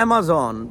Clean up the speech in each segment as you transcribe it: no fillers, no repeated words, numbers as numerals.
Amazon।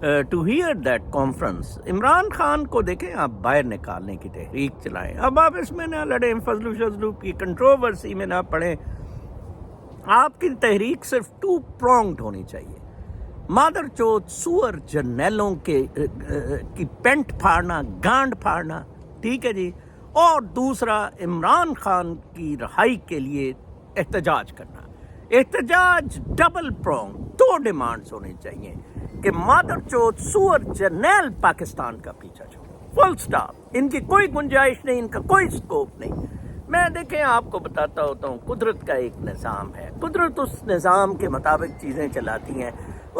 To hear that conference. Imran Khan کو دیکھیں آپ باہر نکالنے کی تحریک چلائیں. اب آپ اس میں نہ لڑیں, فضل و شضلو کی کنٹروورسی میں نہ پڑیں. آپ کی تحریک صرف 2 pronged ہونی چاہیے. مادر چوت سور جرنیلوں کی پینٹ پھاڑنا, گانڈ پھاڑنا, ٹھیک ہے جی, اور دوسرا عمران خان کی رہائی کے لیے احتجاج کرنا. احتجاج ڈبل پرونگ, 2 ڈیمانڈز ہونی چاہیے کہ مادر چوت سور جرنیل پاکستان کا پیچھا چھوڑو, فل سٹاپ. ان کی کوئی گنجائش نہیں, ان کا کوئی سکوپ نہیں. میں دیکھیں آپ کو بتاتا ہوتا ہوں, قدرت کا ایک نظام ہے, قدرت اس نظام کے مطابق چیزیں چلاتی ہیں.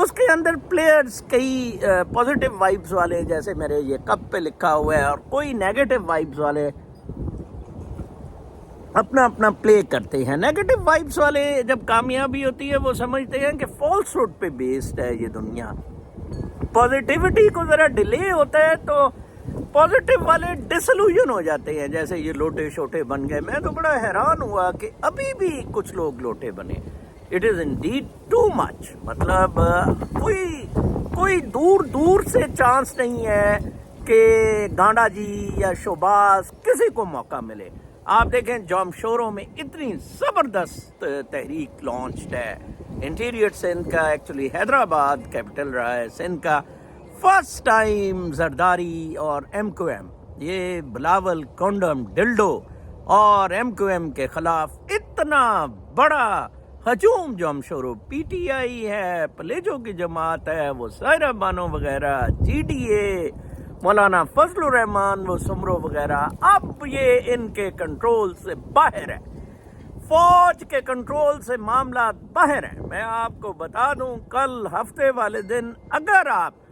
اس کے اندر پلیئرز کئی پازیٹیو وائبز والے, جیسے میرے یہ کپ پہ لکھا ہوا ہے, اور کوئی نیگیٹو وائبز والے اپنا اپنا پلے کرتے ہیں. نیگیٹو وائبز والے جب کامیابی ہوتی ہے وہ سمجھتے ہیں کہ فالس ہوڈ پہ بیسڈ ہے یہ دنیا. پازیٹیوٹی کو ذرا ڈیلے ہوتا ہے تو پازیٹیو والے ڈسلوژن ہو جاتے ہیں, جیسے یہ لوٹے شوٹے بن گئے. میں تو بڑا حیران ہوا کہ ابھی بھی کچھ لوگ لوٹے بنے. It is indeed too much. مطلب کوئی دور سے چانس نہیں ہے کہ گانڈا جی یا شوباز کسی کو موقع ملے. آپ دیکھیں جام شوروں میں اتنی زبردست تحریک لانچڈ ہے. انٹیریئر سندھ کا, ایکچولی حیدرآباد کیپٹل رہا ہے سندھ کا, فرسٹ ٹائم زرداری اور ایم کیو ایم, یہ بلاول کونڈم ڈلڈو اور ایم کیو ایم کے خلاف اتنا بڑا ہجوم جام شورو. پی ٹی آئی ہے, پلیجو کی جماعت ہے, وہ سائرہ بانو وغیرہ, جی ڈی اے, مولانا فضل الرحمان وہ سمرو وغیرہ, اب یہ ان کے کنٹرول سے باہر ہے. فوج کے کنٹرول سے معاملات باہر ہیں. میں آپ کو بتا دوں, کل ہفتے والے دن اگر آپ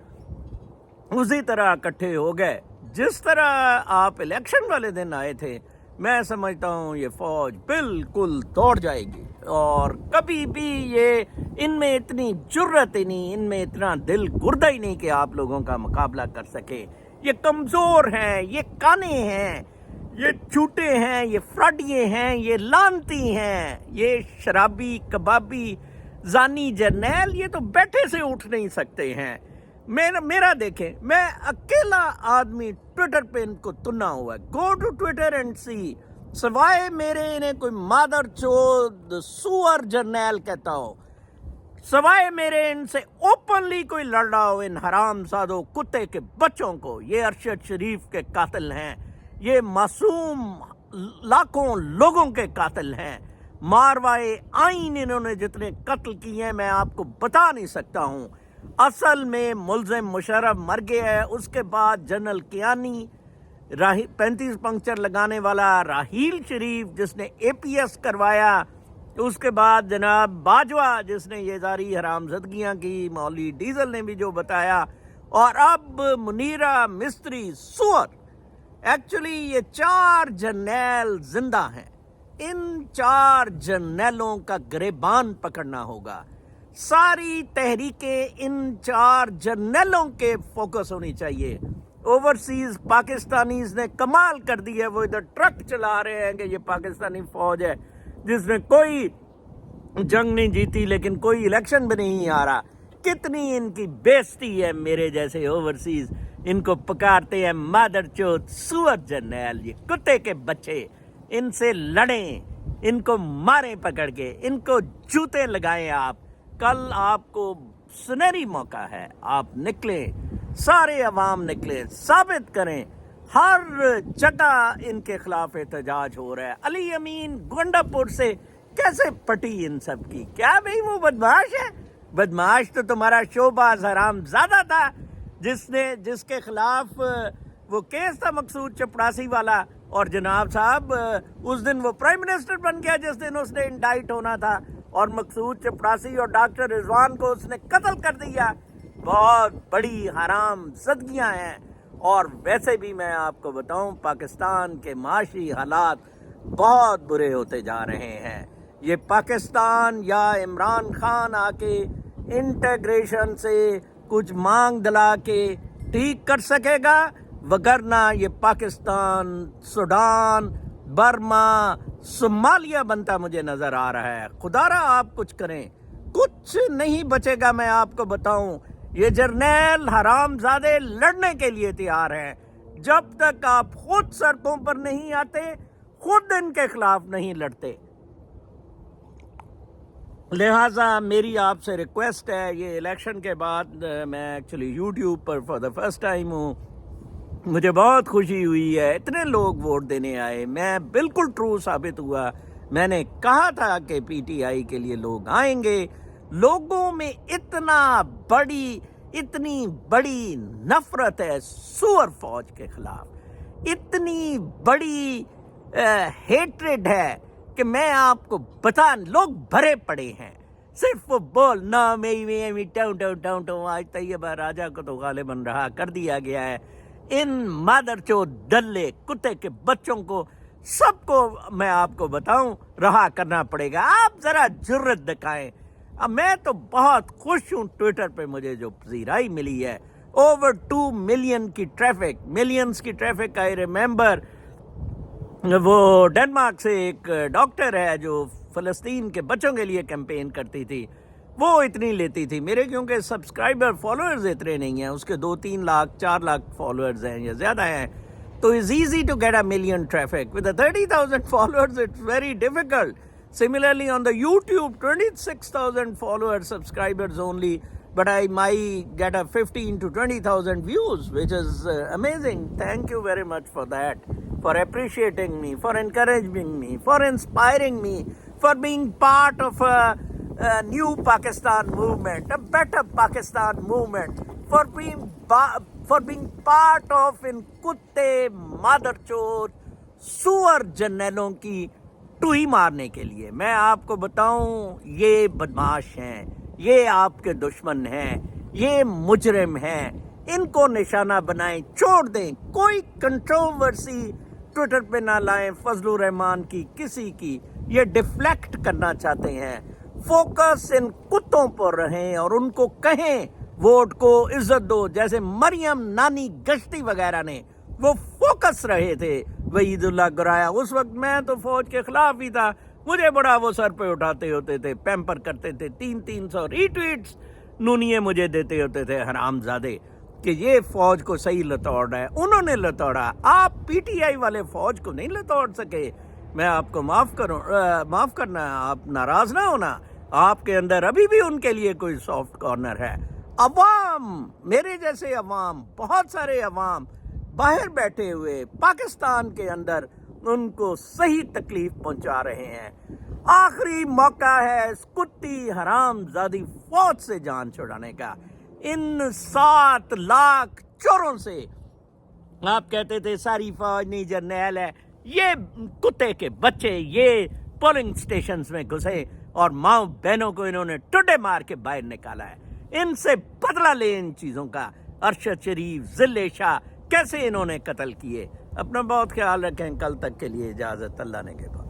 اسی طرح اکٹھے ہو گئے جس طرح آپ الیکشن والے دن آئے تھے, میں سمجھتا ہوں یہ فوج بالکل دوڑ جائے گی. اور کبھی بھی یہ ان میں اتنی جرت ہی نہیں, ان میں اتنا دل گردہ ہی نہیں کہ آپ لوگوں کا مقابلہ کر سکے. یہ کمزور ہیں, یہ کانے ہیں, یہ جھوٹے ہیں, یہ فراڈیے ہیں, یہ لانتی ہیں, یہ شرابی کبابی زانی جرنیل, یہ تو بیٹھے سے اٹھ نہیں سکتے ہیں. میرا دیکھیں, میں اکیلا آدمی ٹویٹر پہ ان کو تنا ہوا ہے. گو ٹو ٹویٹر اینڈ سی, سوائے میرے انہیں کوئی مادر چود سور جرنیل کہتا ہو, سوائے میرے ان سے اوپنلی کوئی لڑ رہا ہو, ان حرام زادوں کتے کے بچوں کو. یہ ارشد شریف کے قاتل ہیں, یہ معصوم لاکھوں لوگوں کے قاتل ہیں. ماروائے آئین انہوں نے جتنے قتل کیے ہیں میں آپ کو بتا نہیں سکتا ہوں. اصل میں ملزم مشرف مر گیا ہے, اس کے بعد جنرل کیانی 35 پنکچر لگانے والا, راحیل شریف جس نے اے پی ایس کروایا, اس کے بعد جناب باجوہ جس نے یہ ساری حرام زدگیاں کی, مولوی ڈیزل نے بھی جو بتایا, اور اب منیرہ مستری سور. ایکچولی یہ 4 جرنیل زندہ ہیں. ان 4 جرنیلوں کا گریبان پکڑنا ہوگا. ساری تحریکیں ان 4 جرنیلوں کے فوکس ہونی چاہیے. اوورسیز پاکستانیز نے کمال کر دی ہے, وہ ادھر ٹرک چلا رہے ہیں کہ یہ پاکستانی فوج ہے جس نے کوئی جنگ نہیں جیتی لیکن کوئی الیکشن بھی نہیں آ رہا. کتنی ان کی بےزتی ہے. میرے جیسے اوورسیز ان کو پکارتے ہیں مادر چوت سور جرنیل, یہ کتے کے بچے. ان سے لڑیں, ان کو ماریں پکڑ کے, ان کو جوتے لگائیں. آپ کل آپ کو سنہری موقع ہے, آپ نکلیں, سارے عوام نکلیں, ثابت کریں. ہر جگہ ان کے خلاف احتجاج ہو رہا ہے. علی امین گونڈا پور سے کیسے پٹی ان سب کی؟ کیا بھئی وہ بدمعاش ہے؟ بدمعاش تو تمہارا شوباز حرام زادہ تھا جس کے خلاف وہ کیس تھا مقصود چپڑاسی والا, اور جناب صاحب اس دن وہ پرائم منسٹر بن گیا جس دن اس نے انڈائٹ ہونا تھا, اور مقصود چپڑاسی اور ڈاکٹر رضوان کو اس نے قتل کر دیا. بہت بڑی حرام زدگیاں ہیں. اور ویسے بھی میں آپ کو بتاؤں, پاکستان کے معاشی حالات بہت برے ہوتے جا رہے ہیں. یہ پاکستان یا عمران خان آ کے انٹیگریشن سے کچھ مانگ دلا کے ٹھیک کر سکے گا, وگرنہ یہ پاکستان سوڈان, برما, صومالیہ بنتا مجھے نظر آ رہا ہے. خدا را آپ کچھ کریں, کچھ نہیں بچے گا. میں آپ کو بتاؤں, یہ جرنیل حرامزادے لڑنے کے لیے تیار ہیں. جب تک آپ خود سڑکوں پر نہیں آتے، خود ان کے خلاف نہیں لڑتے. لہٰذا میری آپ سے ریکویسٹ ہے، یہ الیکشن کے بعد میں actually YouTube per for the first time ہوں. مجھے بہت خوشی ہوئی ہے، اتنے لوگ ووٹ دینے آئے. میں بالکل ٹرو ثابت ہوا. میں نے کہا تھا کہ پی ٹی آئی کے لیے لوگ آئیں گے. لوگوں میں اتنی بڑی نفرت ہے سور فوج کے خلاف، اتنی بڑی ہیٹریڈ ہے کہ میں آپ کو لوگ بھرے پڑے ہیں. صرف وہ بولنا ٹاؤں آج طیبہ راجہ کو تو غالباً رہا کر دیا گیا ہے. ان مادر چود دلے کتے کے بچوں کو سب کو میں آپ کو بتاؤں رہا کرنا پڑے گا. آپ ذرا جرت دکھائیں. اب میں تو بہت خوش ہوں ٹویٹر پہ مجھے جو پذیرائی ملی ہے. اوور 2 ملین کی ٹریفک، ملینز کی ٹریفک. آئی ریممبر وہ ڈنمارک سے ایک ڈاکٹر ہے جو فلسطین کے بچوں کے لیے کیمپین کرتی تھی، وہ اتنی لیتی تھی. میرے کیونکہ سبسکرائبر فالوورز اتنے نہیں ہیں، اس کے 2-3 لاکھ 4 لاکھ فالوورز ہیں یا زیادہ ہیں، تو it's easy to get a million traffic. With the 30,000 followers, it's very difficult. Similarly, on the YouTube, 26,000 followers, subscribers only, but I might get a 15 to 20,000 views, which is amazing. Thank you very much for that, for appreciating me, for encouraging me, for inspiring me, for being part of a new Pakistan movement, a better Pakistan movement, for being part of ان کتے مادر چور سور جنرلوں کی ٹوئی مارنے کے لیے. میں آپ کو بتاؤں، یہ بدماش ہیں، یہ آپ کے دشمن ہیں، یہ مجرم ہیں. ان کو نشانہ بنائیں، چھوڑ دیں. کوئی کنٹروورسی ٹویٹر پہ نہ لائیں فضل الرحمان کی، کسی کی. یہ ڈیفلیکٹ کرنا چاہتے ہیں. فوکس ان کتوں پر رہیں اور ان کو کہیں ووٹ کو عزت دو. جیسے مریم نانی گشتی وغیرہ نے وہ فوکس رہے تھے. وحید اللہ گرایا، اس وقت میں تو فوج کے خلاف ہی تھا. مجھے بڑا وہ سر پہ اٹھاتے ہوتے تھے، پیمپر کرتے تھے. 300 ری ٹویٹس نونیے مجھے دیتے ہوتے تھے حرام زادے کہ یہ فوج کو صحیح لتوڑ ہے. انہوں نے لتوڑا، آپ پی ٹی آئی والے فوج کو نہیں لتوڑ سکے. میں آپ کو معاف کرنا، آپ ناراض نہ ہونا. آپ کے اندر ابھی بھی ان کے لیے کوئی سافٹ کارنر ہے. عوام، میرے جیسے عوام، بہت سارے عوام باہر بیٹھے ہوئے پاکستان کے اندر ان کو صحیح تکلیف پہنچا رہے ہیں. آخری موقع ہے اس کتی حرام زادی فوج سے جان چھڑانے کا. ان 7 لاکھ چوروں سے آپ کہتے تھے ساری فوج نہیں جرنیل ہے. یہ کتے کے بچے یہ پولنگ سٹیشنز میں گھسے اور ماؤں بہنوں کو انہوں نے ٹڈے مار کے باہر نکالا ہے. ان سے بدلہ لے ان چیزوں کا. ارشد شریف، ذل شاہ کیسے انہوں نے قتل کیے. اپنا بہت خیال رکھیں. کل تک کے لیے اجازت، اللہ نے کے بعد.